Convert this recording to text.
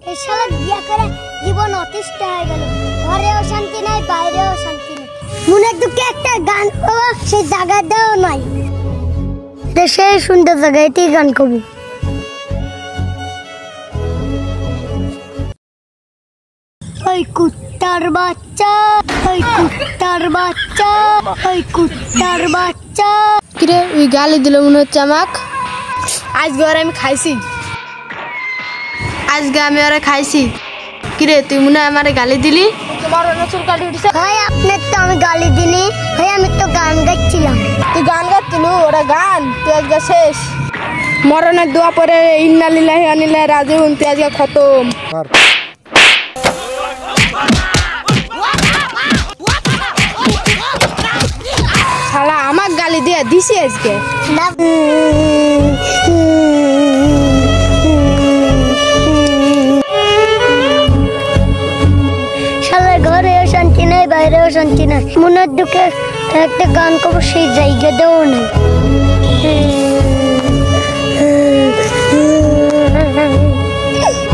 এই শালা বিয়া করে জীবন অতিষ্ঠ হয়ে গেল। ঘরেও শান্তি নাই, বাইরেও শান্তি নাই। মনের দুঃখে একটা গান পাবো, সেই জায়গাটাও নাই। দেশের সুন্দর জায়গাতেই গান করবো। ওই কুত্তার বাচ্চা, ওই কুত্তার বাচ্চা, ওই কুত্তার বাচ্চা। কিরে ওই গালি দিল মনে হচ্ছে আমাক। আজকে ওরা আমি খাইছি, আজকে আমি ওরা খাইছি। কিরে তুই মনে হয় আমার গালি দিলি? তোমার চুল কাটি উঠেছে। ভাই আপনার তো আমি গালি দিনি ভাই, আমি তো গান গাইছিলাম। তুই গান গাচ্ছিল, ওরা গান। তুই আজকে শেষ। মরণের দোয়া পরে ইন্না লিল্লাহি ওয়া ইন্না ইলাইহি রাজিউন। তুই আজকে খতম। শালা আমাক গালি দিয়ে দিছি আজকে। শালা ঘরেও শান্তি নাই, বাইরেও শান্তি নাই। মনের দুঃখে একটা গান করবো, সেই জায়গাটাও নেই।